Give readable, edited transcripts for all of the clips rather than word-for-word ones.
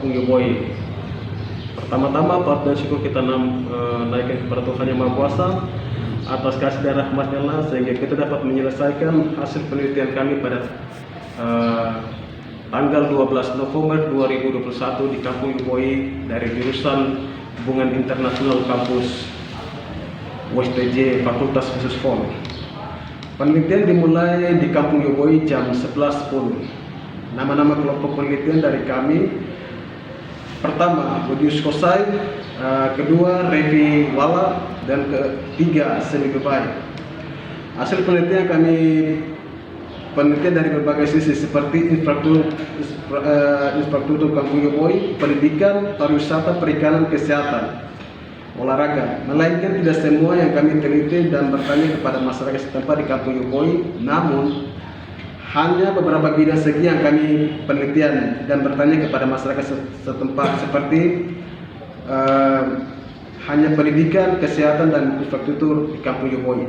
Kampung Yoboi. Pertama-tama patut syukur kita naikkan kepada Tuhan Yang Maha Kuasa atas kasih dan rahmat-Nya lah, sehingga kita dapat menyelesaikan hasil penelitian kami pada tanggal 12 November 2021 di Kampung Yoboi dari jurusan Hubungan Internasional Kampus USTJ Fakultas Khusus FON. Penelitian dimulai di Kampung Yoboi jam 11.10. Nama-nama kelompok penelitian dari kami: pertama, Budius Kosai, kedua, Revi Wala, dan ketiga, Semi Bebai. Hasil penelitian kami dari berbagai sisi seperti infrastruktur Kampung Yoboi, pendidikan, pariwisata, perikanan, kesehatan, olahraga. Melainkan tidak semua yang kami teliti dan bertanya kepada masyarakat setempat di Kampung Yoboi, namun hanya beberapa bidang segi yang kami penelitian dan bertanya kepada masyarakat setempat seperti hanya pendidikan, kesehatan, dan infrastruktur di Kampung Yoboi.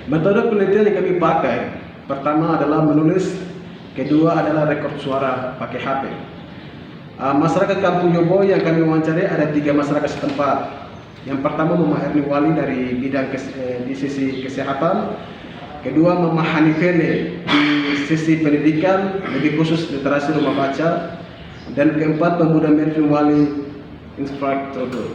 Metode penelitian yang kami pakai, pertama adalah menulis, kedua adalah rekod suara pakai HP. Masyarakat Kampung Yoboi yang kami wawancarai ada 3 masyarakat setempat. Yang pertama Mama Erni Wali dari bidang di sisi kesehatan, kedua Mama Hanifele di sisi pendidikan, lebih khusus literasi rumah baca, dan keempat Pemuda Mervin Wali infrastruktur.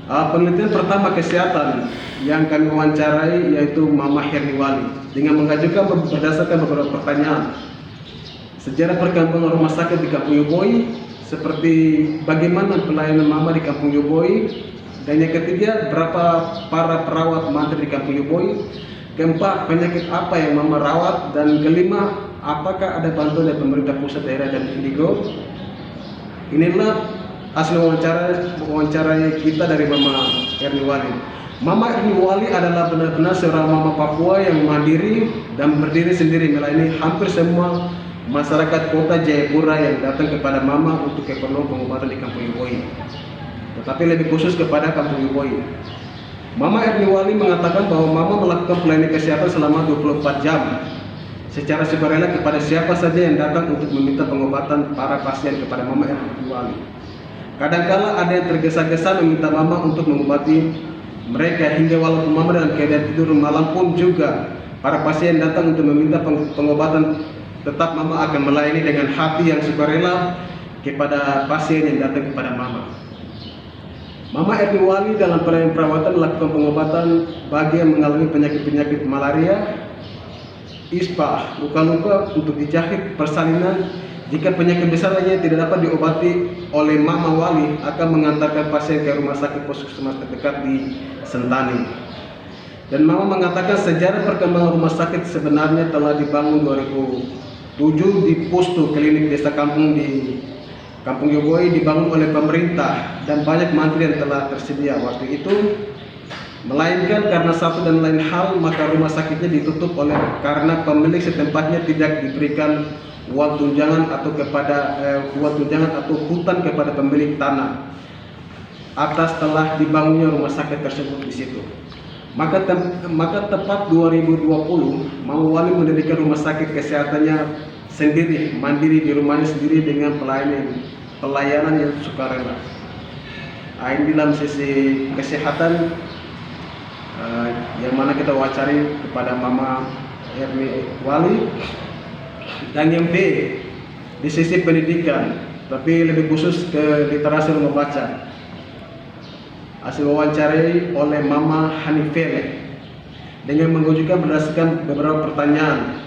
Penelitian pertama kesehatan yang kami wawancarai yaitu Mama Herni Wali dengan mengajukan berdasarkan beberapa pertanyaan: sejarah perkembangan rumah sakit di Kampung Yoboi, seperti bagaimana pelayanan Mama di Kampung Yoboi, dan yang ketiga berapa para perawat mantri di Kampung Yoboi, keempat penyakit apa yang Mama rawat, dan kelima apakah ada bantuan dari pemerintah pusat, daerah, dan indigo. Inilah hasil wawancara kita dari Mama Erni Wali. Mama Erni Wali adalah benar-benar seorang mama Papua yang mandiri dan berdiri sendiri, melayani hampir semua masyarakat kota Jayapura yang datang kepada Mama untuk keperluan pengobatan di Kampung Yoboi, tetapi lebih khusus kepada Kampung Yoboi. Mama Erni Wali mengatakan bahwa Mama melakukan pelayanan kesehatan selama 24 jam secara sukarela kepada siapa saja yang datang untuk meminta pengobatan para pasien kepada Mama Erni Wali. Kadangkala ada yang tergesa-gesa meminta Mama untuk mengobati mereka, hingga walaupun Mama dalam keadaan tidur malam pun juga para pasien datang untuk meminta pengobatan, tetap Mama akan melayani dengan hati yang sukarela kepada pasien yang datang kepada Mama. Mama Erni Wali dalam pelayanan perawatan melakukan pengobatan bagi yang mengalami penyakit-penyakit malaria, ispa, luka-luka untuk dijahit, persalinan. Jika penyakit besar lainnya tidak dapat diobati oleh Mama Wali, akan mengantarkan pasien ke rumah sakit puskesmas terdekat di Sentani. Dan Mama mengatakan sejarah perkembangan rumah sakit sebenarnya telah dibangun 2007 di Pustu Klinik Desa Kampung di Kampung Yoboi, dibangun oleh pemerintah dan banyak mantri yang telah tersedia waktu itu. Melainkan karena satu dan lain hal, maka rumah sakitnya ditutup karena pemilik setempatnya tidak diberikan uang tunjangan atau hutan kepada pemilik tanah atas telah dibangunnya rumah sakit tersebut di situ. Maka tepat 2020 Mama Wali mendirikan rumah sakit kesehatannya sendiri, mandiri di rumahnya sendiri dengan pelayanan yang sukarela. Ini dalam sisi kesehatan yang mana kita wawancari kepada Mama Erni Wali. Dan yang B di sisi pendidikan, tapi lebih khusus ke literasi rumah baca, hasil wawancarai oleh Mama Hanifele dengan mengajukan berdasarkan beberapa pertanyaan.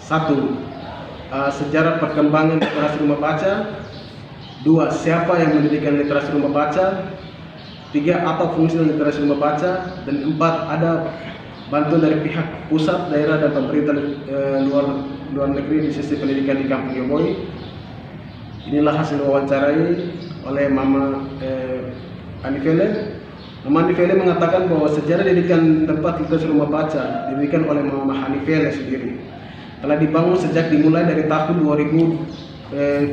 1. Sejarah perkembangan literasi rumah baca. 2. Siapa yang mendirikan literasi rumah baca. 3. Apa fungsi literasi rumah baca. Dan 4. Ada bantuan dari pihak pusat, daerah, dan pemerintah luar negeri di sisi pendidikan di Kampung Yoboi. Inilah hasil wawancarai oleh Mama Hanifele. Mama Hanifele mengatakan bahwa sejarah didikan tempat literasi rumah baca didirikan oleh Mama Hanifele sendiri telah dibangun sejak dimulai dari tahun 2012.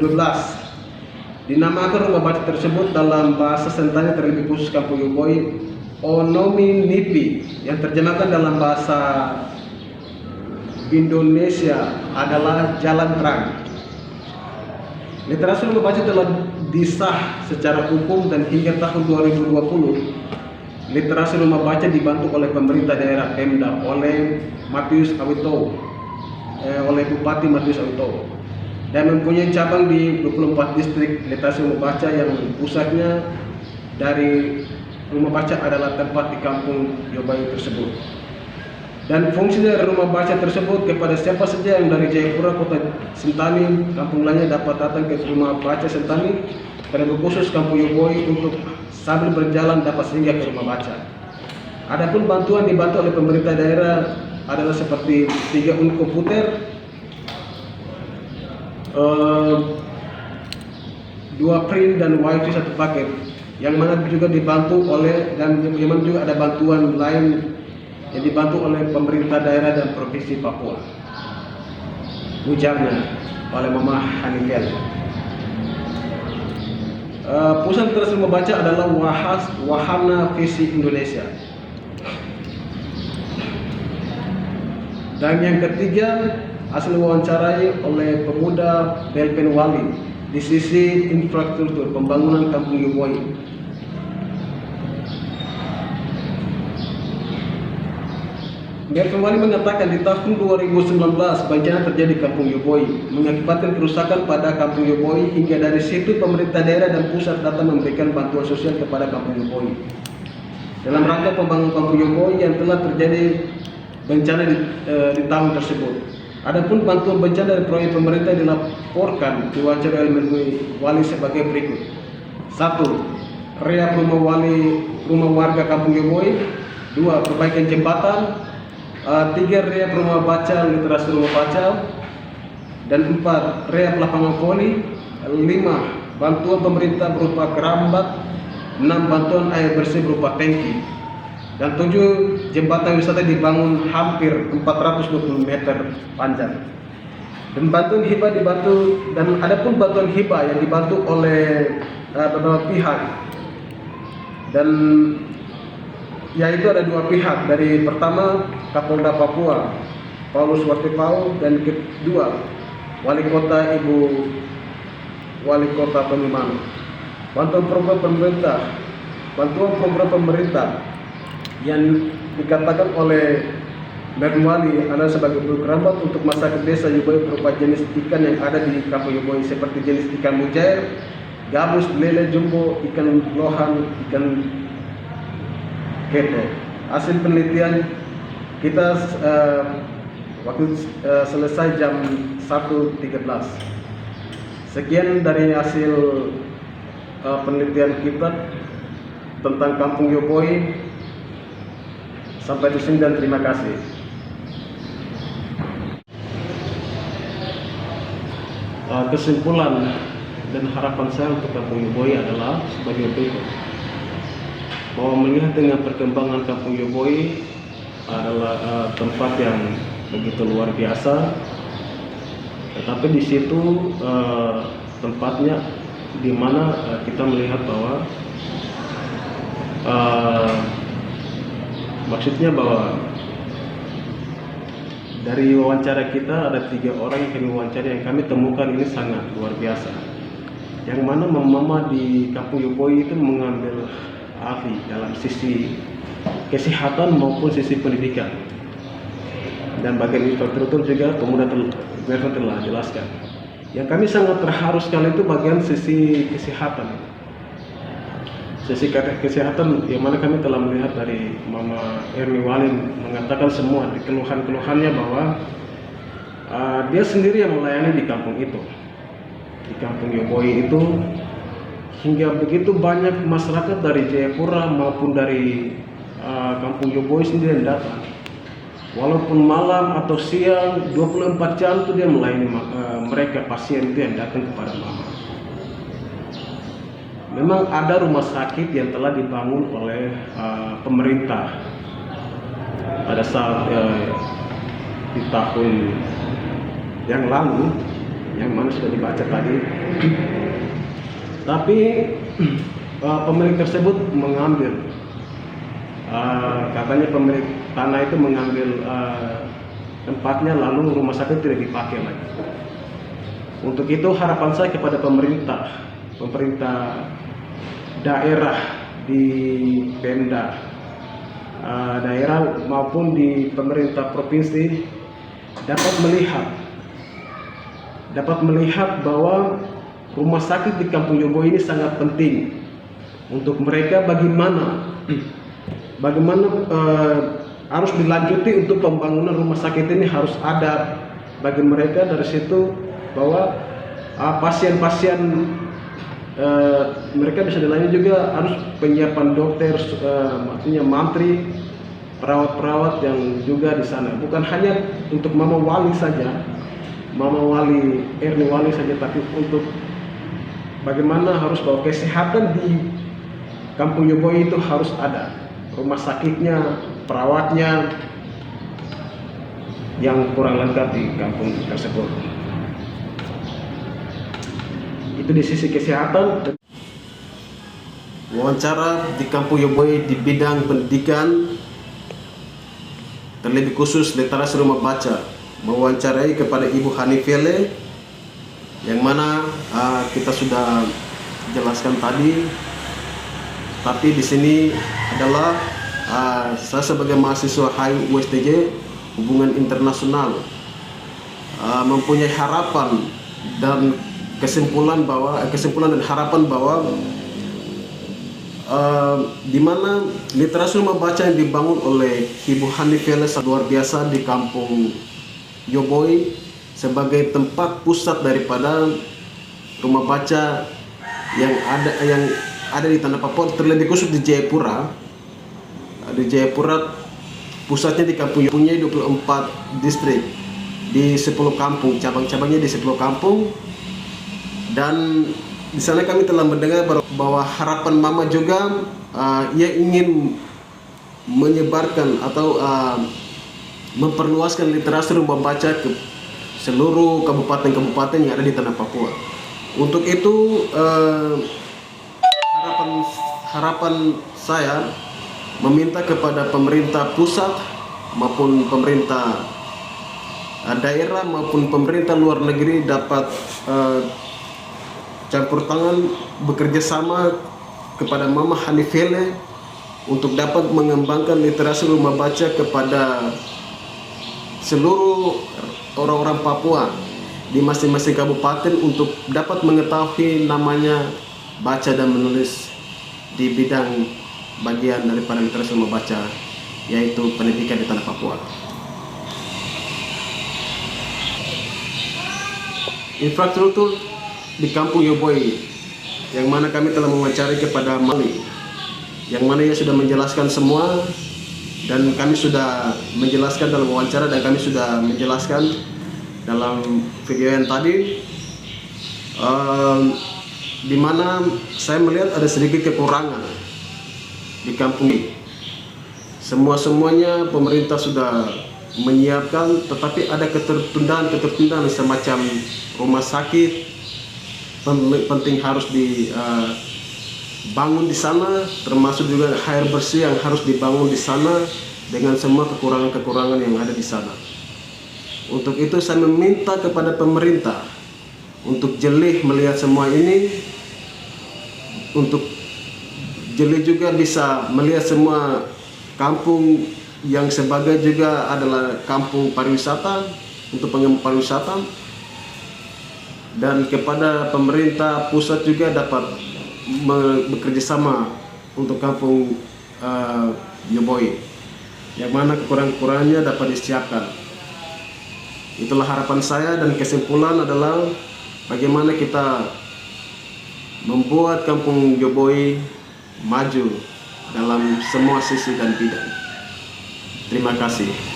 Dinamakan rumah baca tersebut dalam bahasa Sentani terlebih khusus Kampung Yoboi Onomi Nipi, yang terjemahkan dalam bahasa Indonesia adalah jalan terang. Literasi rumah baca telah disah secara hukum dan hingga tahun 2020 literasi rumah baca dibantu oleh pemerintah daerah Pemda oleh Matius Awito, oleh Bupati Matius Awito, dan mempunyai cabang di 24 distrik literasi rumah baca yang pusatnya dari rumah baca adalah tempat di kampung Yobayu tersebut. Dan fungsi dari rumah baca tersebut kepada siapa saja yang dari Jayapura, Kota Sentani, kampung lainnya dapat datang ke rumah baca Sentani, terlebih khusus kampung Yoboi untuk sambil berjalan dapat singgah ke rumah baca. Adapun bantuan dibantu oleh pemerintah daerah adalah seperti 3 unit komputer, 2 print dan wifi 1 paket, yang mana juga dibantu oleh dan yang mana juga ada bantuan lain yang dibantu oleh pemerintah daerah dan provinsi Papua. Ujarnya oleh Mama Hanikel. Pusat literasi rumah baca adalah Wahana Visi Indonesia. Dan yang ketiga, hasil wawancarai oleh pemuda Belpen Wali di sisi infrastruktur pembangunan kampung Yoboi. Belpen Wali mengatakan di tahun 2019 bencana terjadi di kampung Yoboi mengakibatkan kerusakan pada kampung Yoboi, hingga dari situ pemerintah daerah dan pusat datang memberikan bantuan sosial kepada kampung Yoboi dalam rangka pembangunan kampung Yoboi yang telah terjadi bencana di tahun tersebut. Adapun bantuan bencana dari proyek pemerintah dilaporkan diwawancara oleh Wali sebagai berikut: 1. Rehab rumah warga kampung Yoboi. 2. Perbaikan jembatan. 3. Rehab rumah baca, literasi rumah baca. Dan 4. Rehab lapangan voli. 5. Bantuan pemerintah berupa kerambat. 6. Bantuan air bersih berupa tangki. Dan 7. Jembatan wisata dibangun hampir 420 meter panjang. Dan bantuan hibah dibantu, dan adapun bantuan hibah yang dibantu oleh beberapa pihak, dan yaitu ada 2 pihak. Dari pertama Kapolda Papua Paulus Watipau, dan kedua Wali Kota Pemimano. Bantuan program pemerintah yang dikatakan oleh Merwali adalah sebagai program untuk masyarakat desa Yoboi berupa jenis ikan yang ada di kampung Yoboi seperti jenis ikan mujair, gabus, lele jumbo, ikan lohan, ikan keto. Hasil penelitian kita waktu selesai jam 1.13. Sekian dari hasil penelitian kita tentang kampung Yoboi. Sampai di sini dan terima kasih. Kesimpulan dan harapan saya untuk kampung Yoboi adalah sebagai berikut: bahwa melihat dengan perkembangan kampung Yoboi adalah tempat yang begitu luar biasa, tetapi di situ tempatnya di mana kita melihat bahwa maksudnya bahwa dari wawancara kita ada 3 orang yang kami wawancara yang kami temukan ini sangat luar biasa, yang mana mama di kampung Yoboi itu mengambil ahli dalam sisi kesehatan maupun sisi pendidikan, dan bagian infrastruktur juga pemuda telah jelaskan. Yang kami sangat terharu sekali itu bagian sisi kesehatan. Sisi kesehatan yang mana kami telah melihat dari Mama Erni Wali mengatakan semua di keluhan-keluhannya bahwa dia sendiri yang melayani di kampung itu, di kampung Yoboi itu, hingga begitu banyak masyarakat dari Jayapura maupun dari kampung Yoboi sendiri yang datang. Walaupun malam atau siang 24 jam itu dia melayani mereka pasien itu yang datang kepada Mama. Memang ada rumah sakit yang telah dibangun oleh pemerintah pada saat di tahun yang lalu, yang mana sudah dibaca tadi. Tapi pemilik tersebut mengambil, katanya pemilik tanah itu mengambil tempatnya, lalu rumah sakit tidak dipakai lagi. Untuk itu harapan saya kepada pemerintah daerah di Pemda daerah maupun di pemerintah provinsi dapat melihat bahwa rumah sakit di Kampung Yoboy ini sangat penting untuk mereka. Bagaimana harus dilanjuti untuk pembangunan rumah sakit ini harus ada bagi mereka. Dari situ bahwa pasien-pasien mereka bisa dilayani juga, harus penyiapan dokter, artinya mantri, perawat-perawat yang juga di sana. Bukan hanya untuk Mama Wali saja, Erni Wali saja, tapi untuk bagaimana harus bahwa kesehatan di Kampung Yoboy itu harus ada rumah sakitnya, perawatnya yang kurang lengkap di kampung tersebut. Itu di sisi kesehatan. Wawancara di Kampung Yoboy di bidang pendidikan, terlebih khusus literasi rumah baca, mewawancarai kepada Ibu Hanifele, yang mana kita sudah jelaskan tadi. Tapi di sini adalah saya sebagai mahasiswa HI USTJ Hubungan Internasional mempunyai harapan dan kesimpulan dan harapan bahwa di mana literasi rumah baca yang dibangun oleh Ibu Hanifele luar biasa di Kampung Yoboy sebagai tempat pusat daripada rumah baca yang ada di tanah Papua, terlebih khusus di Jayapura. Di Jayapura pusatnya di Kampung Yoboy, punya 24 distrik di 10 kampung, cabang-cabangnya di 10 kampung. Dan di sana kami telah mendengar bahwa harapan Mama juga ia ingin menyebarkan atau memperluaskan literasi rumah baca ke seluruh kabupaten-kabupaten yang ada di tanah Papua. Untuk itu harapan saya meminta kepada pemerintah pusat maupun pemerintah daerah maupun pemerintah luar negeri dapat campur tangan, bekerja sama kepada Mama Hanifele untuk dapat mengembangkan literasi rumah baca kepada seluruh orang-orang Papua di masing-masing kabupaten untuk dapat mengetahui namanya baca dan menulis di bidang bagian daripada literasi rumah baca, yaitu pendidikan di tanah Papua. Infrastruktur di Kampung Yoboy, yang mana kami telah mewawancarai kepada Mali, yang mana ia sudah menjelaskan semua, dan kami sudah menjelaskan dalam wawancara, dan kami sudah menjelaskan dalam video yang tadi, di mana saya melihat ada sedikit kekurangan di kampung ini. Semuanya pemerintah sudah menyiapkan, tetapi ada ketertundaan semacam rumah sakit penting harus dibangun di sana, termasuk juga air bersih yang harus dibangun di sana dengan semua kekurangan-kekurangan yang ada di sana. Untuk itu saya meminta kepada pemerintah untuk jeli melihat semua ini, untuk jeli juga bisa melihat semua kampung yang sebagai juga adalah kampung pariwisata untuk pengembang pariwisata. Dan kepada pemerintah pusat juga dapat bekerja sama untuk Kampung Yoboy, yang mana kekurangan-kekurangannya dapat disiapkan. Itulah harapan saya, dan kesimpulan adalah bagaimana kita membuat Kampung Yoboy maju dalam semua sisi dan bidang. Terima kasih.